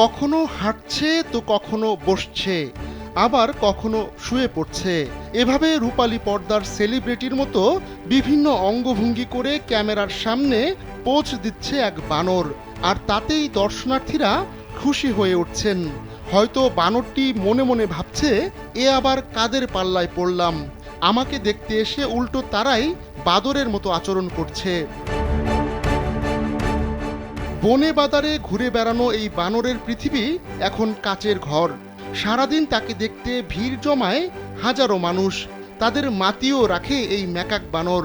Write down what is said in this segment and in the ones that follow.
কখনো হাঁটছে তো কখনো বসছে, আবার কখনো শুয়ে পড়ছে। এভাবে রূপালী পর্দার সেলিব্রিটির মতো বিভিন্ন অঙ্গভঙ্গি করে ক্যামেরার সামনে পোজ দিচ্ছে এক বানর, আর তাতেই দর্শনার্থীরা খুশি হয়ে উঠছেন। হয়তো বানরটি মনে মনে ভাবছে, এ আবার কাদের পাল্লায় পড়লাম, আমাকে দেখতে এসে উল্টো তারাই বাদরের মতো আচরণ করছে। বনে বাদারে ঘুরে বেড়ানো এই বানরের পৃথিবী এখন কাচের ঘর। সারাদিন তাকে দেখতে ভিড় জমায় হাজারো মানুষ, তাদের মাতিও রাখে এই ম্যাকাক বানর।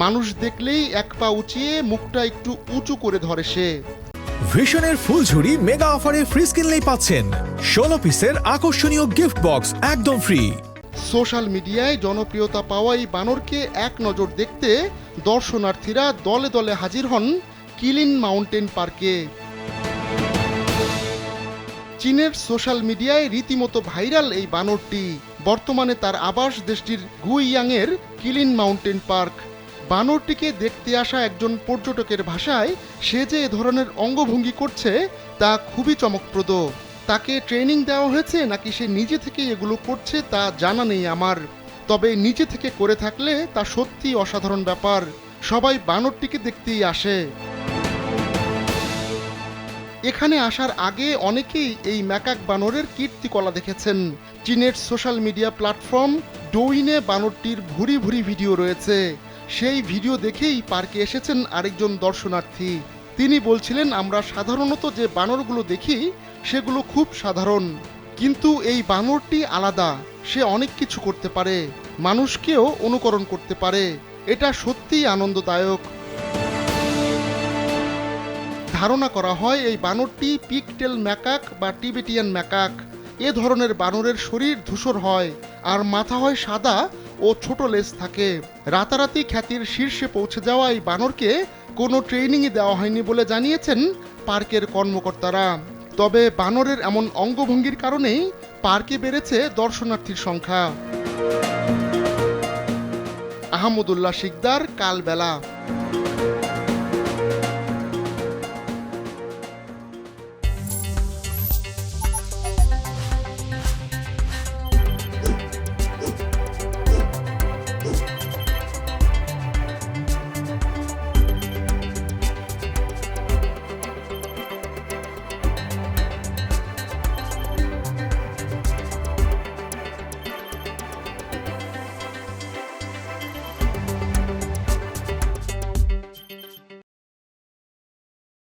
মানুষ দেখলেই এক পা উঁচিয়ে মুখটা একটু উঁচু করে ধরে সে। ভিশনের ফুলঝুরি মেগা অফারে ফ্রিজ কিনলেই পাচ্ছেন 16 পিসের আকর্ষণীয় গিফট বক্স একদম ফ্রি। সোশ্যাল মিডিয়ায় জনপ্রিয়তা পাওয়া এই বানরকে এক নজর দেখতে দর্শনার্থীরা দলে দলে হাজির হন কিলিন মাউন্টেন পার্কে। চীনের সোশ্যাল মিডিয়ায় রীতিমতো ভাইরাল এই বানরটি। বর্তমানে তার আবাস দেশটির গুইয়াংয়ের কিলিন মাউন্টেন পার্ক। বানরটিকে দেখতে আসা একজন পর্যটকের ভাষায়, সে যে এ ধরনের অঙ্গভঙ্গি করছে তা খুবই চমকপ্রদ। তাকে ট্রেনিং দেওয়া হয়েছে নাকি সে নিজে থেকে এগুলো করছে তা জানা নেই আমার, তবে নিজে থেকে করে থাকলে তা সত্যি অসাধারণ ব্যাপার। সবাই বানরটিকে দেখতেই আসে। এখানে আসার আগে অনেকেই এই ম্যাকাক বানরের কীর্তিকলা দেখেছেন। চীনের সোশ্যাল মিডিয়া প্ল্যাটফর্ম ডোইনে বানরটির ভুরি ভুরি ভিডিও রয়েছে। সেই ভিডিও দেখেই পার্কে এসেছেন আরেকজন দর্শনার্থী। তিনি বলছিলেন, আমরা সাধারণত যে বানরগুলো দেখি সেগুলো খুব সাধারণ, কিন্তু এই বানরটি আলাদা। সে অনেক কিছু করতে পারে, মানুষকেও অনুকরণ করতে পারে। এটা সত্যিই আনন্দদায়ক। ধারণা করা হয় এই বানরটি পিগটেল ম্যাকাক বা টিবেটিয়ান ম্যাকাক। এ ধরনের বানরের শরীর ধূসর হয় আর মাথা হয় সাদা ও ছোট লেজ থাকে। রাতারাতি খ্যাতির শীর্ষে পৌঁছে যাওয়া এই বানরকে কোনো ট্রেনিংই দেওয়া হয়নি বলে জানিয়েছেন পার্কের কর্মকর্তারা। তবে বানরের এমন অঙ্গভঙ্গির কারণেই পার্কে বেড়েছে দর্শনার্থীর সংখ্যা। আহমদুল্লাহ শিকদার, কালবেলা।